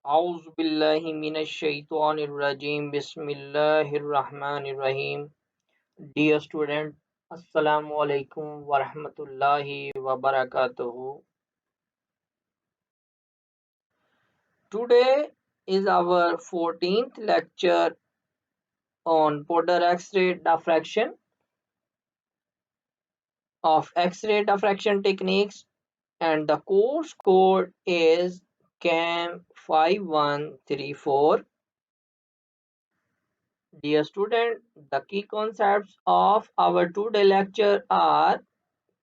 A'udhu billahi minash shaitanir rajim. Bismillahir rahmanir rahim. Dear student, Assalamu alaikum wa rahmatullahi wa barakatuhu. Today is our 14th lecture on polar X-ray diffraction of X-ray diffraction techniques, and the course code is CAM 5134. Dear student, the key concepts of our today lecture are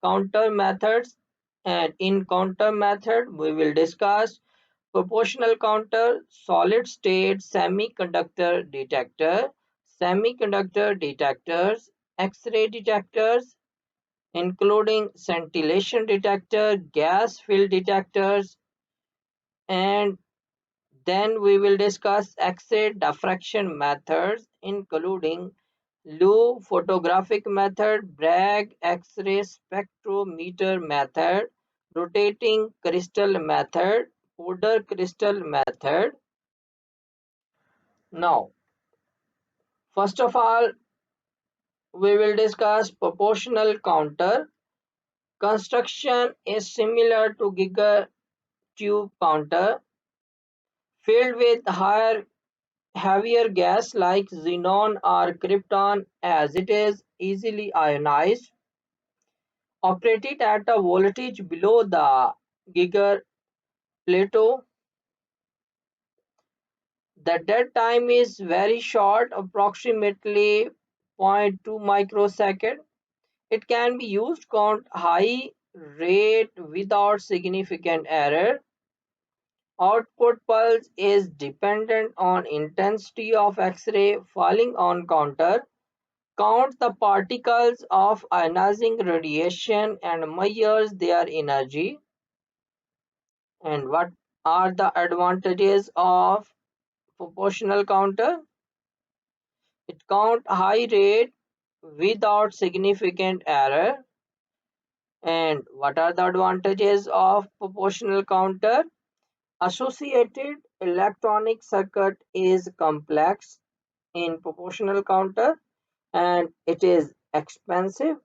counter methods, and in counter method we will discuss proportional counter, solid state semiconductor detector, semiconductor detectors, X-ray detectors including scintillation detector, gas field detectors, and then we will discuss X-ray diffraction methods including Low photographic method, Bragg X-ray spectrometer method, rotating crystal method, powder crystal method. Now, first of all, we will discuss proportional counter. Construction is similar to Geiger tube counter, filled with heavier gas like xenon or krypton, as it is easily ionized, operated at a voltage below the Geiger plateau. The dead time is very short, approximately zero point 0.2 microsecond. It can be used to count high rate without significant error. Output pulse is dependent on intensity of X-ray falling on counter. Count the particles of ionizing radiation and measures their energy. And what are the advantages of proportional counter? It count high rate without significant error. And what are the advantages of proportional counter? Associated electronic circuit is complex in proportional counter and it is expensive.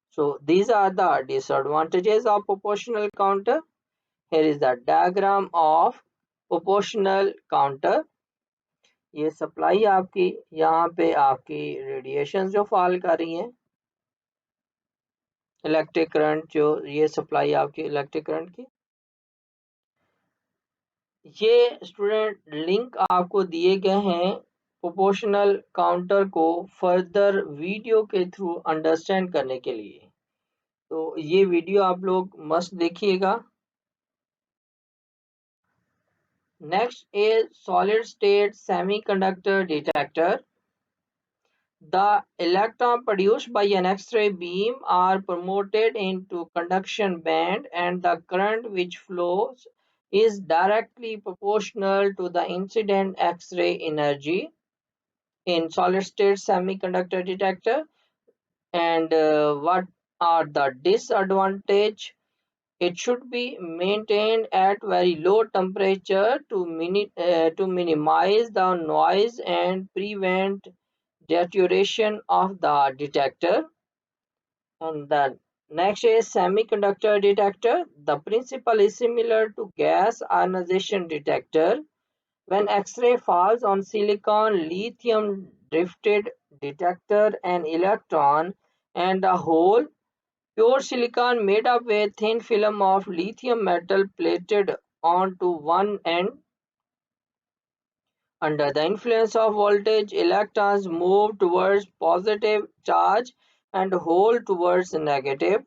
So these are the disadvantages of proportional counter. Here is the diagram of proportional counter. ये supply आपकी यहाँ पे आपकी radiation जो fall कर रही हैं, electric current जो ये सप्लाई आपकी इलेक्ट्रिक करंट की, ये स्टूडेंट लिंक आपको दिए गए हैं प्रोपोर्शनल काउंटर को फर्दर वीडियो के थ्रू अंडरस्टैंड करने के लिए। तो ये वीडियो आप लोग मस्ट देखिएगा। Next is solid state semiconductor detector. The electron produced by an X-ray beam are promoted into conduction band, and the current which flows is directly proportional to the incident X-ray energy in solid state semiconductor detector. And what are the disadvantage? It should be maintained at very low temperature to minimize the noise and prevent deterioration of the detector. And the next is semiconductor detector. The principle is similar to gas ionization detector. When X-ray falls on silicon, lithium drifted detector an electron and a hole. Pure silicon made up with thin film of lithium metal plated onto one end. Under the influence of voltage, electrons move towards positive charge and hole towards negative.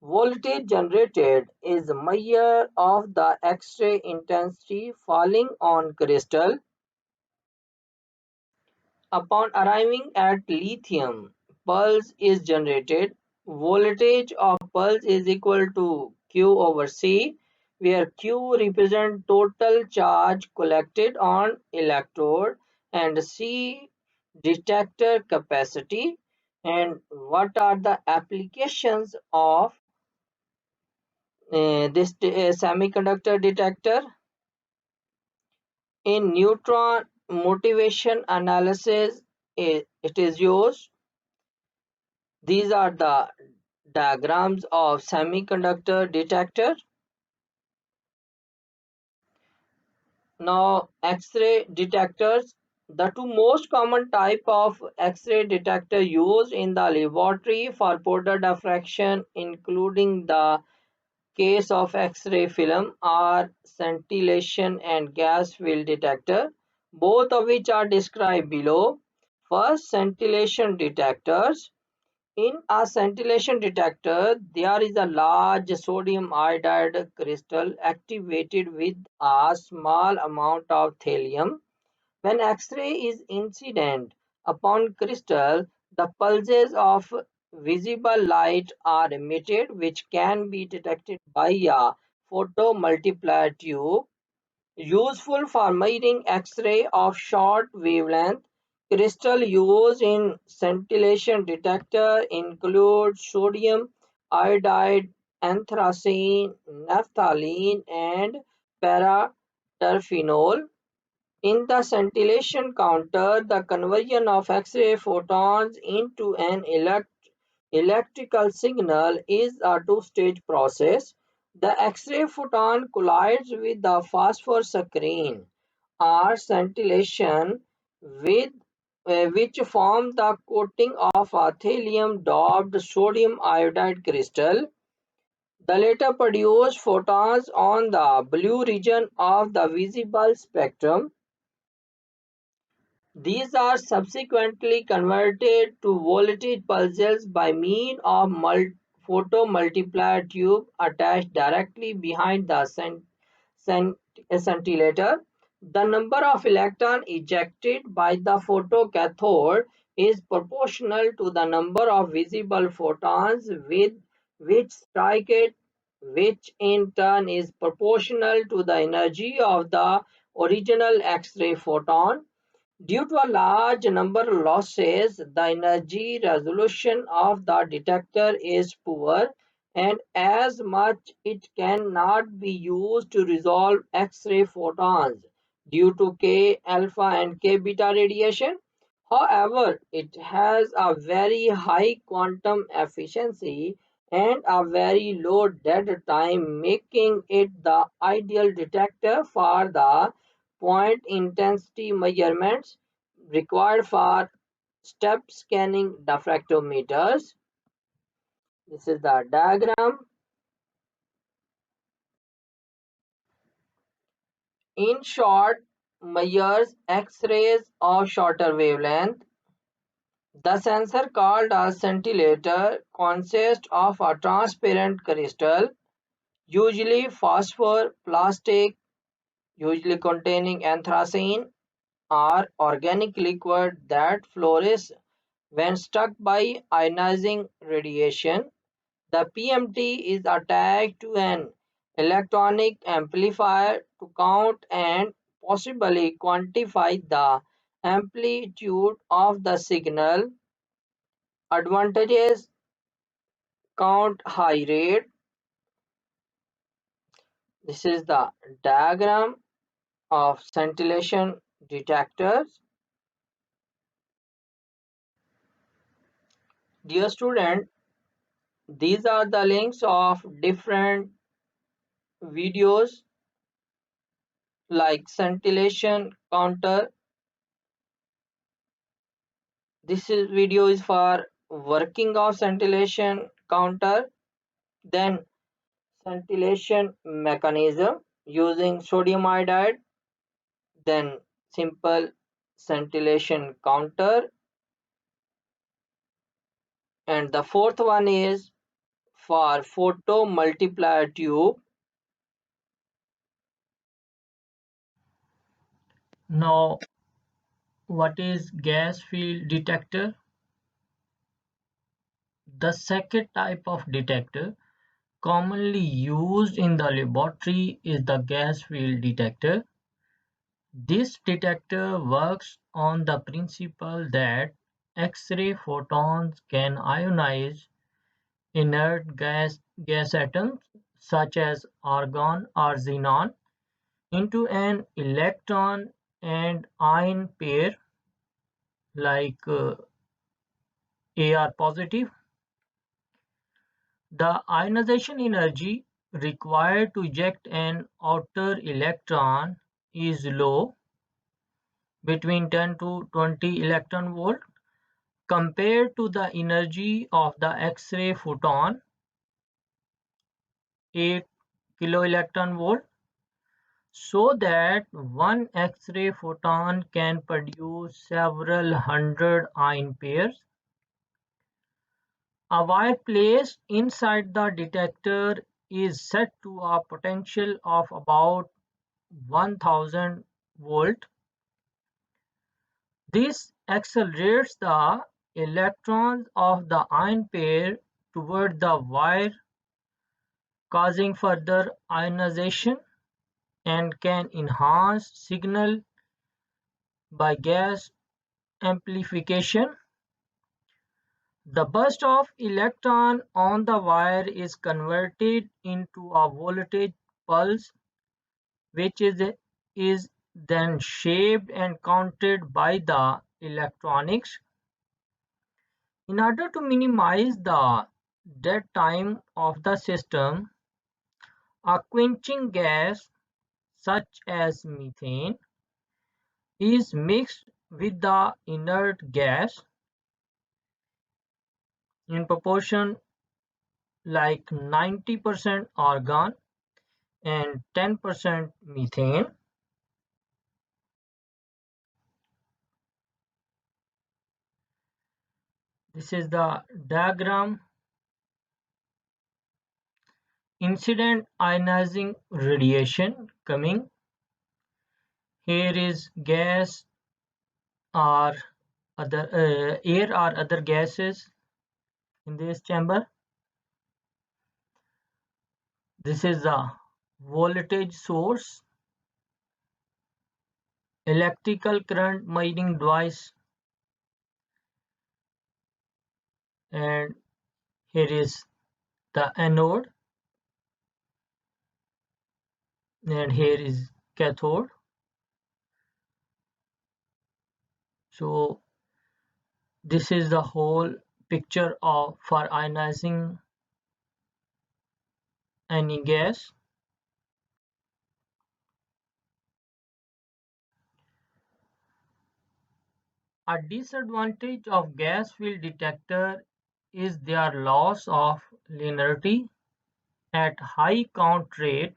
Voltage generated is a measure of the X-ray intensity falling on crystal. Upon arriving at lithium, pulse is generated. Voltage of pulse is equal to Q over C, where Q represents total charge collected on electrode and C detector capacity. And what are the applications of this semiconductor detector? In neutron motivation analysis, it is used. These are the diagrams of semiconductor detector. Now, X-ray detectors. The two most common type of X-ray detector used in the laboratory for powder diffraction, including the case of X-ray film, are scintillation and gas field detector, both of which are described below. First, scintillation detectors. In a scintillation detector, there is a large sodium iodide crystal activated with a small amount of thallium. When X-ray is incident upon crystal, the pulses of visible light are emitted, which can be detected by a photomultiplier tube. Useful for measuring X-ray of short wavelength. Crystal used in scintillation detector include sodium iodide, anthracene, naphthalene, and paraterphenol. In the scintillation counter, the conversion of X-ray photons into an electrical signal is a two-stage process. The X-ray photon collides with the phosphor screen or scintillation with which form the coating of a thallium-doped sodium iodide crystal. The latter produce photons on the blue region of the visible spectrum. These are subsequently converted to voltage pulses by means of photomultiplier tube attached directly behind the scintillator. The number of electrons ejected by the photocathode is proportional to the number of visible photons with which strike it, which in turn is proportional to the energy of the original X-ray photon. Due to a large number of losses, the energy resolution of the detector is poor, and as much it cannot be used to resolve X-ray photons due to K alpha and K beta radiation. However, it has a very high quantum efficiency and a very low dead time, making it the ideal detector for the point intensity measurements required for step scanning diffractometers. This is the diagram. In short, measures X-rays of shorter wavelength. The sensor, called a scintillator, consists of a transparent crystal, usually phosphor plastic, usually containing anthracene or organic liquid that fluoresces when struck by ionizing radiation. The PMT is attached to an electronic amplifier to count and possibly quantify the amplitude of the signal. Advantages: count high rate. This is the diagram of scintillation detectors. Dear student, these are the links of different videos like scintillation counter. Video is for working of scintillation counter, then scintillation mechanism using sodium iodide, then simple scintillation counter, and the fourth one is for photo multiplier tube. Now, what is gas field detector? The second type of detector commonly used in the laboratory is the gas field detector. This detector works on the principle that X-ray photons can ionize inert gas atoms such as argon or xenon. into an electron and ion pair like Ar positive. The ionization energy required to eject an outer electron is low, between 10 to 20 electron volt, compared to the energy of the X-ray photon, 8 kiloelectron volt, so that one X-ray photon can produce several hundred ion pairs. A wire placed inside the detector is set to a potential of about 1000 volt. This accelerates the electrons of the ion pair toward the wire, causing further ionization, and can enhance signal by gas amplification. The burst of electron on the wire is converted into a voltage pulse, which is then shaped and counted by the electronics. In order to minimize the dead time of the system, a quenching gas, such as methane, is mixed with the inert gas in proportion like 90% argon and 10% methane. This is the diagram. Incident ionizing radiation coming. Here is gas or other air or other gases in this chamber. This is the voltage source, electrical current measuring device, and here is the anode, and here is cathode. So this is the whole picture of for ionizing any gas. A disadvantage of gas field detector is their loss of linearity at high count rate,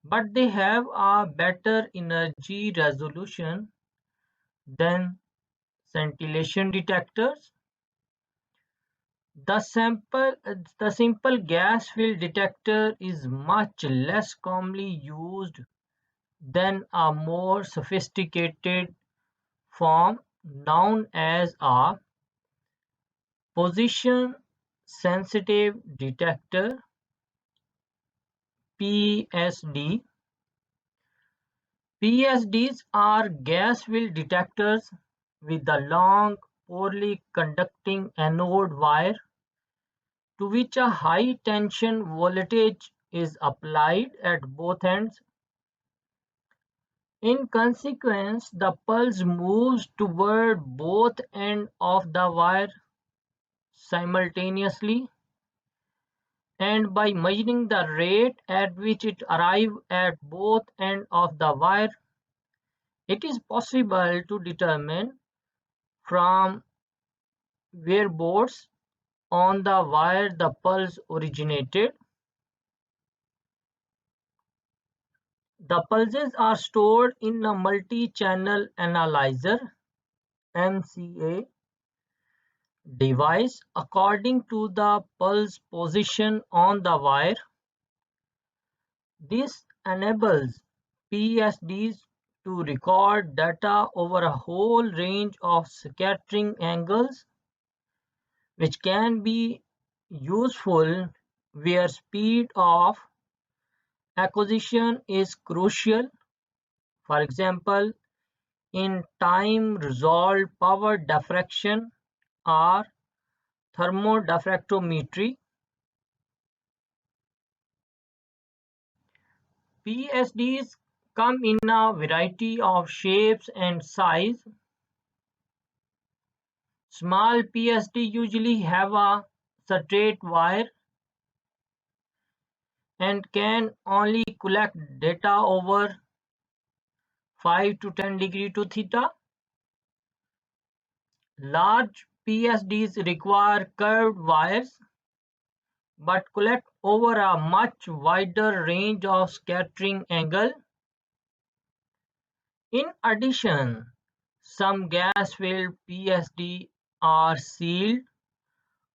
but they have a better energy resolution than scintillation detectors. The simple gas field detector is much less commonly used than a more sophisticated form known as a position sensitive detector (PSD). PSDs are gas field detectors with a long, poorly conducting anode wire to which a high tension voltage is applied at both ends. In consequence, the pulse moves toward both ends of the wire simultaneously, and by measuring the rate at which it arrives at both ends of the wire, it is possible to determine from whereabouts on the wire the pulse originated. The pulses are stored in a multi-channel analyzer (MCA) device according to the pulse position on the wire. This enables PSDs to record data over a whole range of scattering angles, which can be useful where speed of acquisition is crucial. For example, in time-resolved power diffraction or thermodiffractometry. PSDs come in a variety of shapes and size. Small PSD usually have a straight wire and can only collect data over 5 to 10 degree to theta. Large PSDs require curved wires but collect over a much wider range of scattering angle. In addition, some gas-filled PSD are sealed,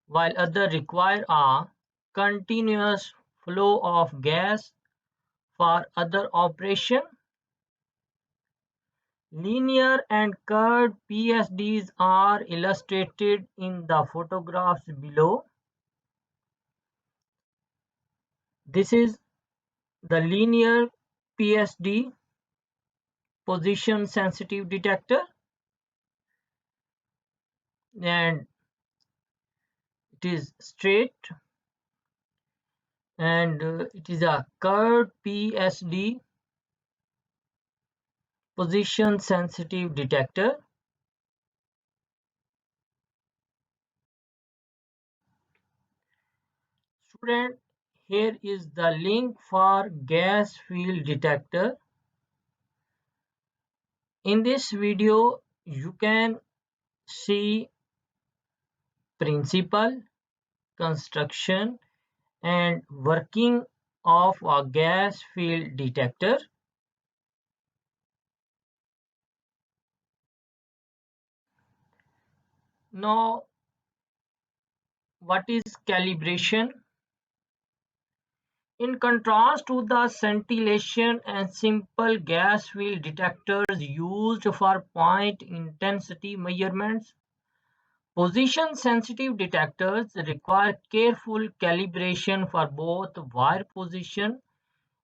while others require a continuous flow of gas for other operation. Linear and curved PSDs are illustrated in the photographs below. This is the linear PSD position sensitive detector, and it is straight, and it is a curved PSD position sensitive detector. Student, here is the link for gas field detector. In this video you can see principle, construction and working of a gas field detector. Now, what is calibration? In contrast to the scintillation and simple gas field detectors used for point intensity measurements, position sensitive detectors require careful calibration for both wire position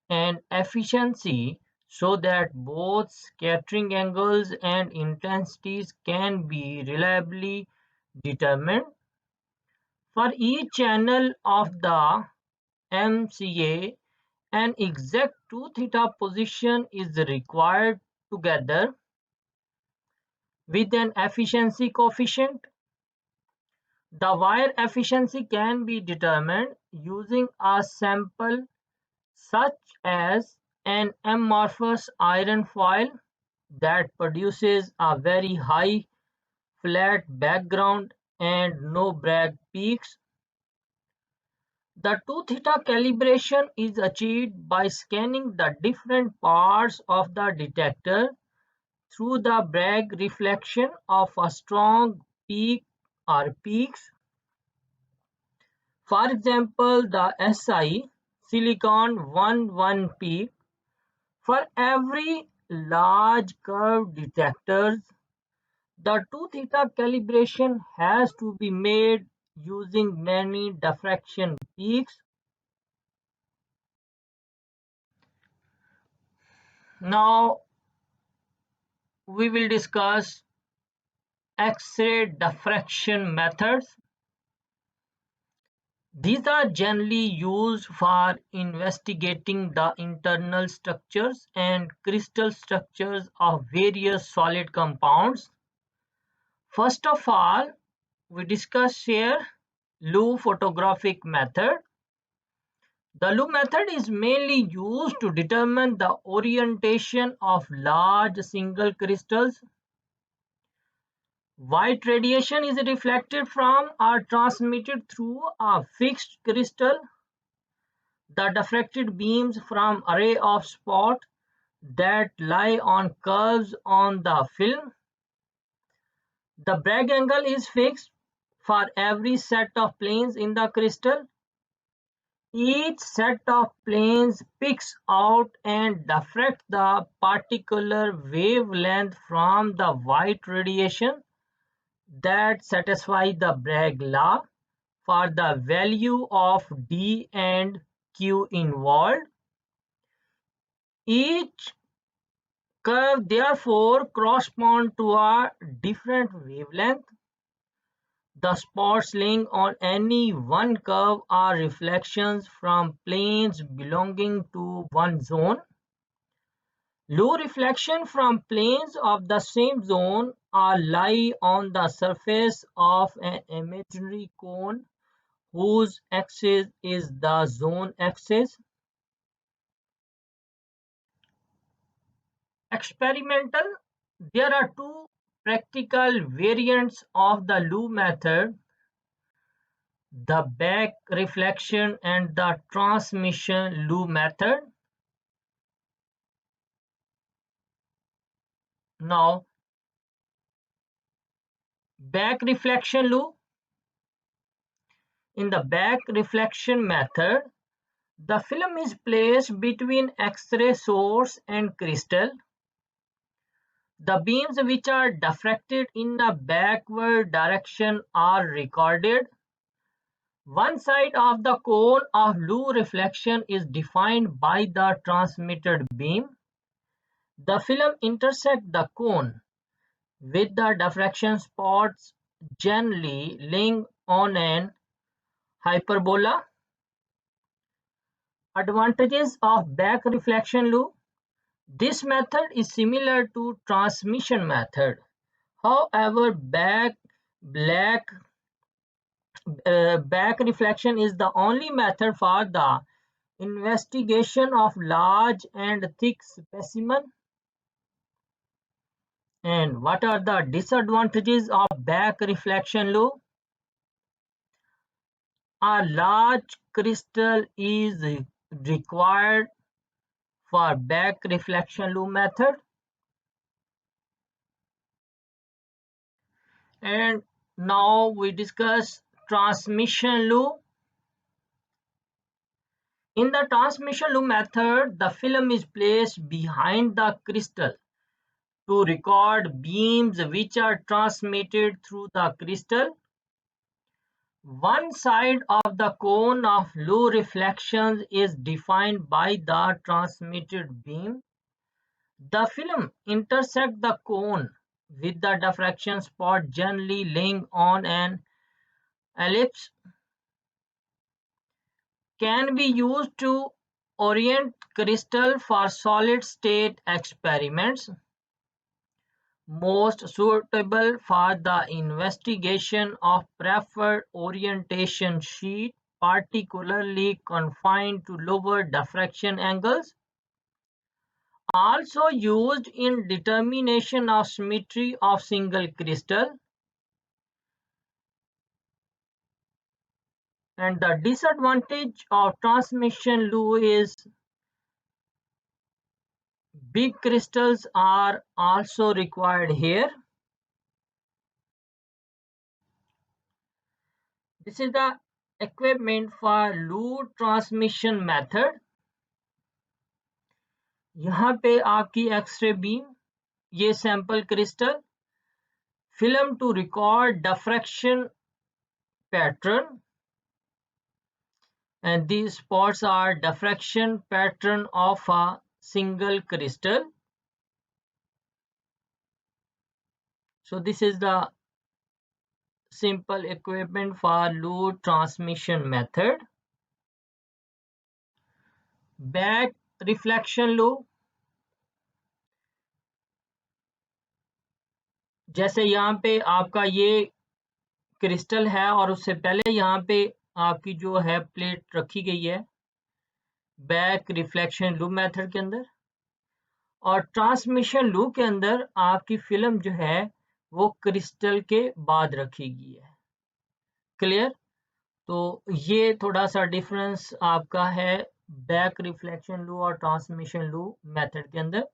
and efficiency so that both scattering angles and intensities can be reliably determined. For each channel of the MCA, an exact 2 theta position is required together with an efficiency coefficient. The wire efficiency can be determined using a sample such as an amorphous iron foil that produces a very high flat background and no Bragg peaks. The 2 theta calibration is achieved by scanning the different parts of the detector through the Bragg reflection of a strong peak or peaks. For example, the SI silicon 1 peak. For every large curved detectors, the 2 theta calibration has to be made using many diffraction peaks. Now we will discuss X-ray diffraction methods. These are generally used for investigating the internal structures and crystal structures of various solid compounds. First of all, we discuss here Lou photographic method. The Lou method is mainly used to determine the orientation of large single crystals. White radiation is reflected from or transmitted through a fixed crystal. The diffracted beams from array of spots that lie on curves on the film. The Bragg angle is fixed for every set of planes in the crystal. Each set of planes picks out and diffracts the particular wavelength from the white radiation that satisfies the Bragg law for the value of D and Q involved. Each curve therefore corresponds to a different wavelength. The spots lying on any one curve are reflections from planes belonging to one zone. Low reflection from planes of the same zone or lie on the surface of an imaginary cone whose axis is the zone axis. Experimental. There are two practical variants of the Loo method: the back reflection and the transmission Loo method. Now, back reflection Loo. In the back reflection method, the film is placed between X-ray source and crystal. The beams which are diffracted in a backward direction are recorded. One side of the cone of Loo reflection is defined by the transmitted beam. The film intersects the cone with the diffraction spots generally lying on an hyperbola. Advantages of back reflection Loo. This method is similar to transmission method. However, back reflection is the only method for the investigation of large and thick specimen. And what are the disadvantages of back reflection Loo? A large crystal is required for back reflection Loo method. And now we discuss transmission Loo. In the transmission Loo method, the film is placed behind the crystal to record beams which are transmitted through the crystal. One side of the cone of Loo reflections is defined by the transmitted beam. The film intersects the cone with the diffraction spot generally lying on an ellipse. Can be used to orient crystal for solid-state experiments. Most suitable for the investigation of preferred orientation sheet, particularly confined to lower diffraction angles. Also used in determination of symmetry of single crystal. And the disadvantage of transmission Loo is big crystals are also required here. This is the equipment for Loo transmission method. यहाँ पे आपकी X-ray beam, ये sample crystal, film to record diffraction pattern, and these spots are diffraction pattern of a single crystal. So this is the simple equipment for Loo transmission method. Back reflection Loo. जैसे यहाँ पे आपका ये crystal है और उससे पहले यहाँ पे आपकी जो है प्लेट रखी गई है बैक रिफ्लेक्शन लूप मेथड के अंदर, और ट्रांसमिशन लूप के अंदर आपकी फिल्म जो है वो क्रिस्टल के बाद रखी गई है। क्लियर? तो ये थोड़ा सा डिफरेंस आपका है बैक रिफ्लेक्शन लूप और ट्रांसमिशन लूप मेथड के अंदर।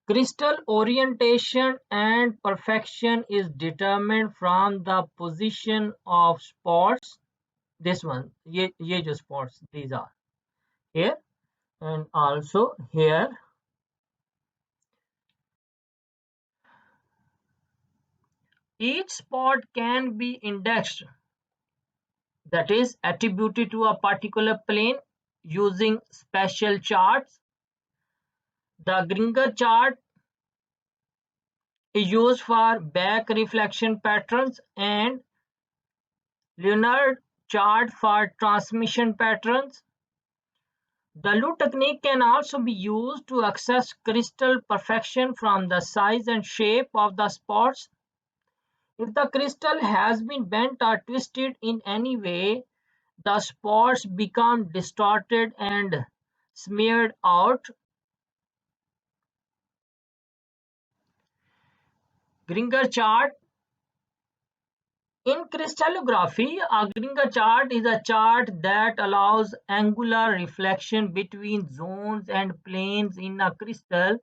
Crystal orientation and perfection is determined from the position of spots. This one, ye jo spots, these are here and also here. Each spot can be indexed, that is attributed to a particular plane using special charts. The Gringer chart is used for back reflection patterns and Leonard chart for transmission patterns. The Lu technique can also be used to access crystal perfection from the size and shape of the spots. If the crystal has been bent or twisted in any way, the spots become distorted and smeared out. Gringer chart. In crystallography, a Gringer chart is a chart that allows angular reflection between zones and planes in a crystal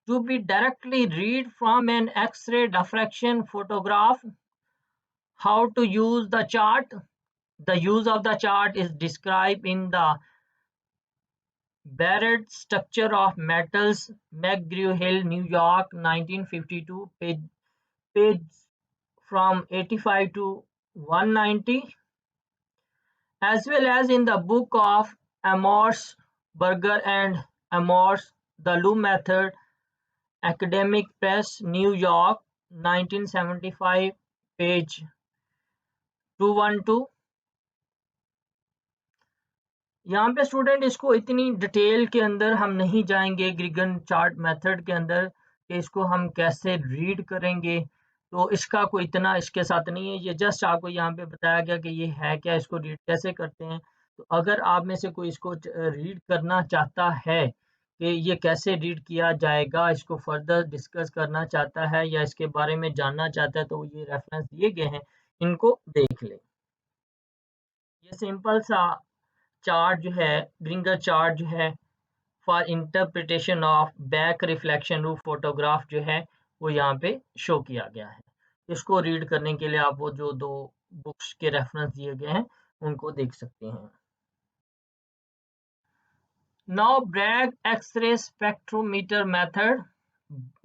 to be directly read from an X-ray diffraction photograph. How to use the chart? The use of the chart is described in the Barrett Structure of Metals, McGraw-Hill, New York, 1952, page from 85 to 190, as well as in the book of Amos Burger and Amos, The Lu Method, Academic Press, New York, 1975, page 212। यहाँ पे student इसको इतनी detail के अंदर हम नहीं जाएंगे ग्रिगन chart method के अंदर कि इसको हम कैसे रीड करेंगे, तो इसका कोई इतना इसके साथ नहीं है। ये जस्ट आपको यहाँ पे बताया गया कि ये है क्या, इसको रीड कैसे करते हैं। तो अगर आप में से कोई इसको रीड करना चाहता है कि ये कैसे रीड किया जाएगा, इसको फर्दर डिस्कस करना चाहता है या इसके बारे में जानना चाहता है, तो ये रेफरेंस दिए गए हैं, इनको देख लें। ये सिंपल सा चार्ट जो है, ग्रिंगर चार्ट जो है for interpretation of back reflection roof photograph जो है वो यहाँ पे शो किया गया है। इसको रीड करने के लिए आप वो जो दो बुक्स के रेफरेंस दिए गए हैं उनको देख सकते हैं। Now Bragg X-ray spectrometer method.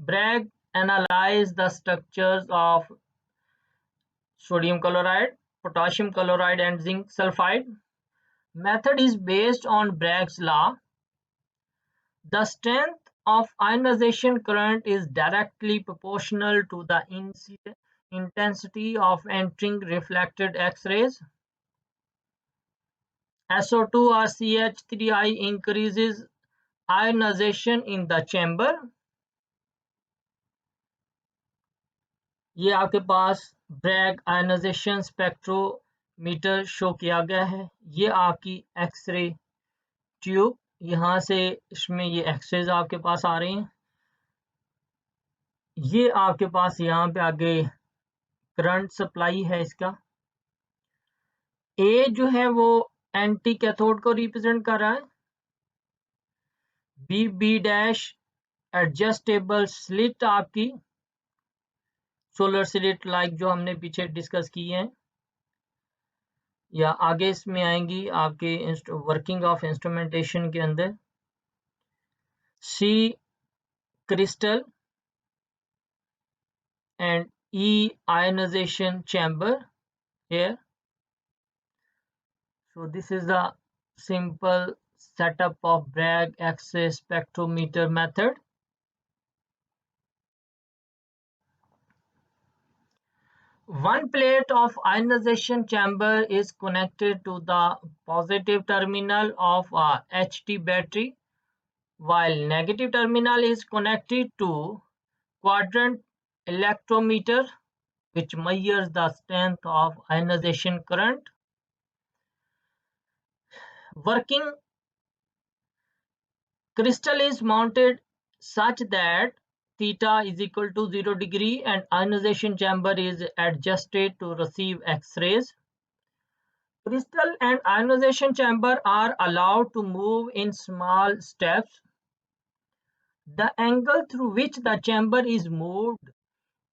Bragg analyze the structures of sodium chloride, potassium chloride and zinc sulfide. Method is based on Bragg's law. The strength of ionization current is directly proportional to the intensity of entering reflected X-rays. SO2 or CH3I increases ionization in the chamber. ये आपके पास Bragg ionization spectrometer show किया गया है। ये आपकी x-ray tube, यहाँ से इसमें ये एक्सरेज आपके पास आ रही हैं। ये आपके पास यहाँ पे आगे करंट सप्लाई है इसका। ए जो है वो एंटी कैथोड को रिप्रेजेंट कर रहा है। बी डैश एडजस्टेबल स्लिट आपकी सोलर स्लिट लाइक जो हमने पीछे डिस्कस की है, या आगे इसमें आएंगी आपके वर्किंग ऑफ इंस्ट्रूमेंटेशन के अंदर। सी crystal and E ionization chamber here. So this is the simple setup of Bragg X-ray spectrometer method. One plate of ionization chamber is connected to the positive terminal of a HT battery, while negative terminal is connected to quadrant electrometer, which measures the strength of ionization current. Working crystal is mounted such that theta is equal to 0 degree and ionization chamber is adjusted to receive X-rays. Crystal and ionization chamber are allowed to move in small steps. The angle through which the chamber is moved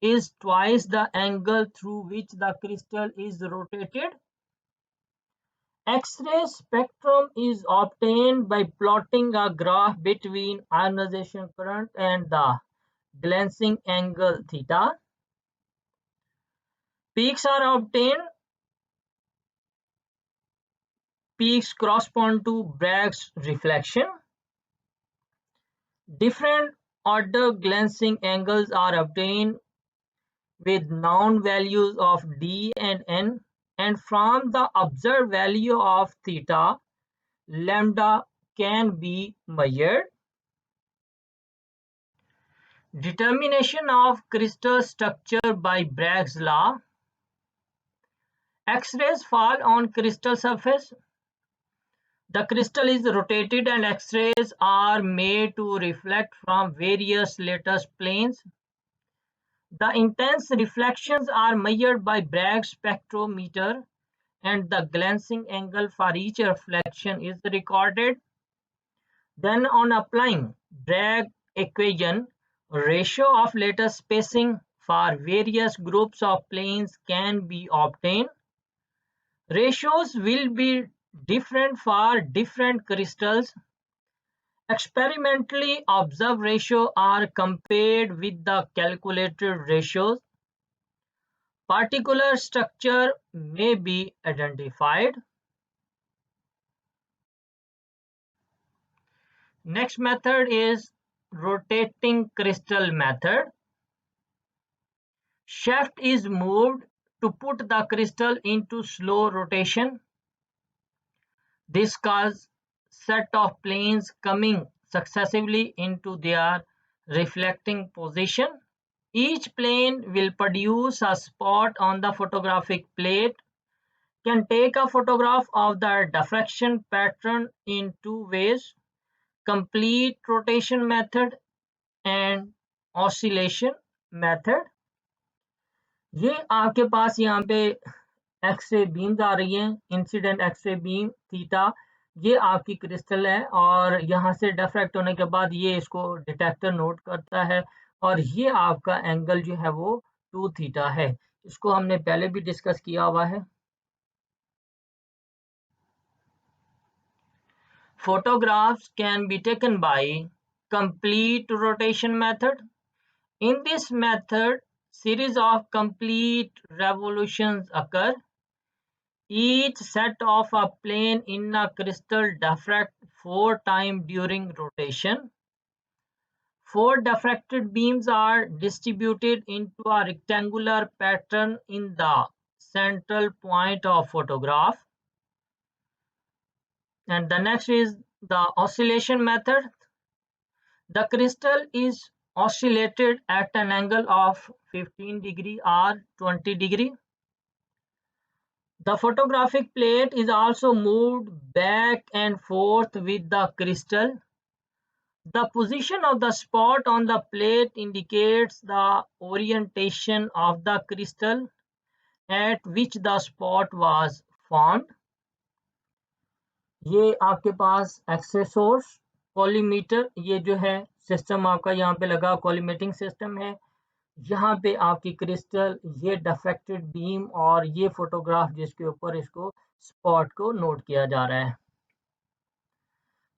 is twice the angle through which the crystal is rotated. X-ray spectrum is obtained by plotting a graph between ionization current and the glancing angle theta. Peaks are obtained. Peaks correspond to Bragg's reflection. Different order glancing angles are obtained with known values of d and n, and from the observed value of theta, lambda can be measured. Determination of crystal structure by Bragg's law. X-rays fall on crystal surface. The crystal is rotated and X-rays are made to reflect from various lattice planes. The intense reflections are measured by Bragg's spectrometer, and the glancing angle for each reflection is recorded. Then on applying Bragg equation, ratio of lattice spacing for various groups of planes can be obtained. Ratios will be different for different crystals. Experimentally observed ratios are compared with the calculated ratios. Particular structure may be identified. Next method is rotating crystal method. Shaft is moved to put the crystal into slow rotation. This causes set of planes coming successively into their reflecting position. Each plane will produce a spot on the photographic plate. Can take a photograph of the diffraction pattern in two ways: complete rotation method and oscillation method. ये आपके पास यहाँ पे x-ray beams आ रही हैं, incident x-ray beam theta, ये आपकी crystal है और यहाँ से डिफ्रैक्ट होने के बाद ये इसको डिटेक्टर नोट करता है और ये आपका एंगल जो है वो 2 थीटा है। इसको हमने पहले भी डिस्कस किया हुआ है। Photographs can be taken by complete rotation method. In this method, series of complete revolutions occur. Each set of a plane in a crystal diffract 4 times during rotation. 4 diffracted beams are distributed into a rectangular pattern in the central point of photograph. And the next is the oscillation method. The crystal is oscillated at an angle of 15 degree or 20 degree. The photographic plate is also moved back and forth with the crystal. The position of the spot on the plate indicates the orientation of the crystal at which the spot was formed. ये आपके पास x-ray source, collimator, ये जो है system आपका यहाँ पे लगा collimating system है। यहाँ पे आपकी क्रिस्टल, ये डिफ्रैक्टेड बीम और ये फोटोग्राफ जिसके ऊपर इसको स्पॉट को नोट किया जा रहा है।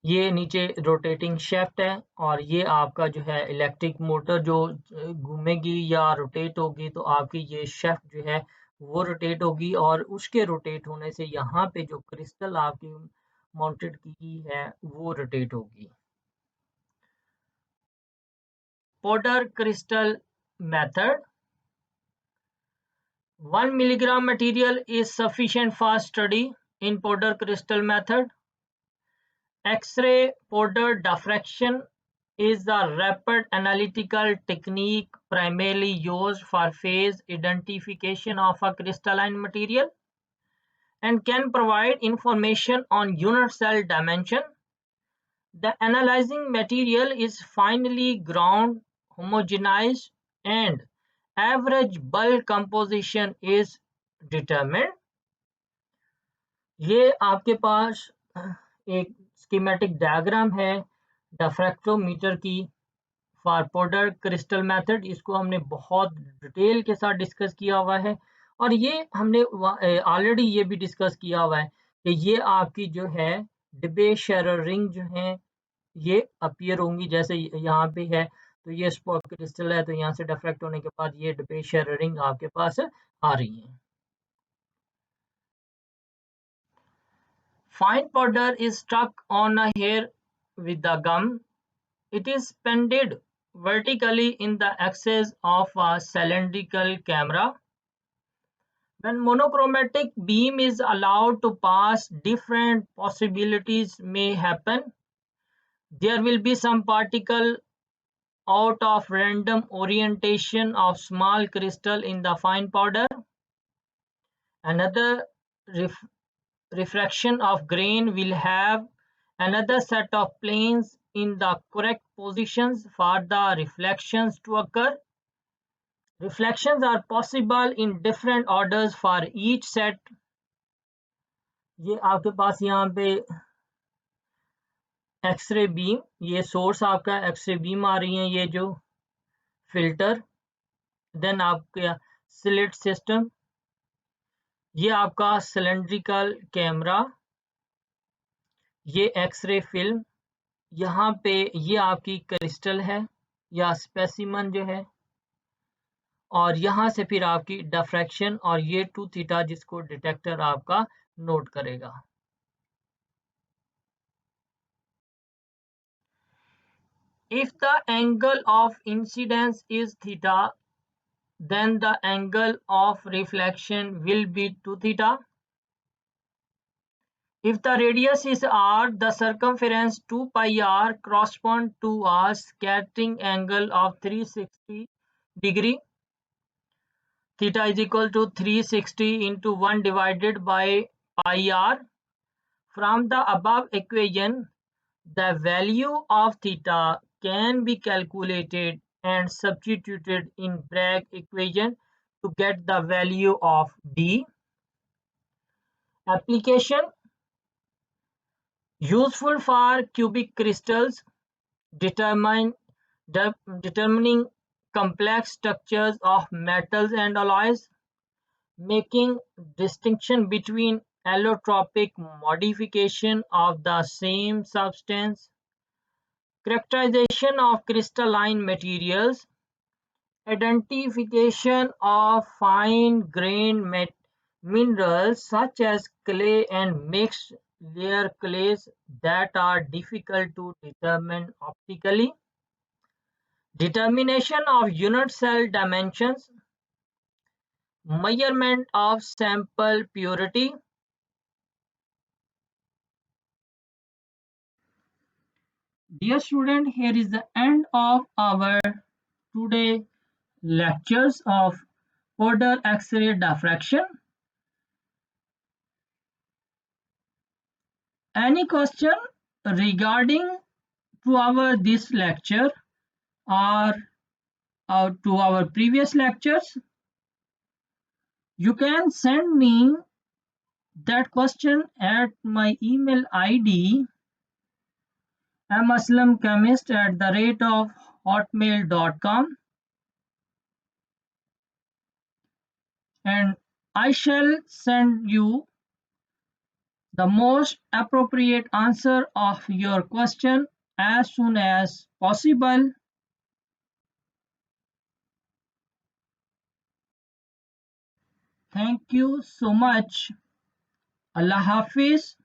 ये नीचे रोटेटिंग शेफ्ट है और ये आपका जो है इलेक्ट्रिक मोटर जो घूमेगी या रोटेट होगी तो आपकी ये शेफ्ट जो है वो रोटेट होगी और उसके रोटेट होने से यहाँ पे जो क्रिस्टल आपकी माउंटेड की है वो रोटेट होगी। Porter crystal method. 1 milligram material is sufficient for study in Porter crystal method. X-ray Porter diffraction is a rapid analytical technique primarily used for phase identification of a crystalline material and can provide information on unit cell dimension. The analyzing material is finely ground, homogenized, and average bulk composition is determined. ये आपके पास एक schematic diagram है डिफ्रैक्टोमीटर की for porter crystal method. इसको हमने बहुत detail के साथ डिस्कस किया हुआ है और ये हमने ऑलरेडी ये भी डिस्कस किया हुआ है कि ये आपकी जो है डिबे शेरर रिंग जो है ये अपीयर होंगी, जैसे यहाँ पे है तो ये स्पॉट क्रिस्टल है तो यहाँ से डिफ्रैक्ट होने के बाद ये डिबे शेरर रिंग आपके पास आ रही है। Fine powder is stuck on a hair with the gum. It is suspended vertically in the axis of a cylindrical camera. When monochromatic beam is allowed to pass, different possibilities may happen. There will be some particle out of random orientation of small crystal in the fine powder. Another ref- refraction of grain will have another set of planes in the correct positions for the reflections to occur. Reflections are possible in different orders for each set. ये आपके पास यहाँ पे x ray beam, ये source आपका x ray beam आ रही है, ये जो फिल्टर, देन आपका स्लिट सिस्टम, ये आपका सिलेंड्रिकल कैमरा, ये एक्सरे फिल्म, यहाँ पे ये आपकी क्रिस्टल है या स्पेसिमन जो है, और यहाँ से फिर आपकी डिफ्रैक्शन और ये 2 थीटा जिसको डिटेक्टर आपका नोट करेगा। If the angle of incidence is theta, then the angle of reflection will be 2 theta. If the radius is r, the circumference 2 pi r corresponds to a scattering angle of 360 degree. Theta is equal to 360 into 1 divided by pi r. From the above equation, the value of theta can be calculated and substituted in Bragg equation to get the value of D. Application useful for cubic crystals, determine, determining complex structures of metals and alloys, making distinction between allotropic modification of the same substance, characterization of crystalline materials, identification of fine-grained minerals such as clay and mixed layer clays that are difficult to determine optically, determination of unit cell dimensions, measurement of sample purity. Dear student, here is the end of our today lectures of order X-ray diffraction. Any question regarding to our this lecture or to our previous lectures? You can send me that question at my email ID maslamchemist@hotmail.com, and I shall send you the most appropriate answer of your question as soon as possible. Thank you so much. Allah Hafiz.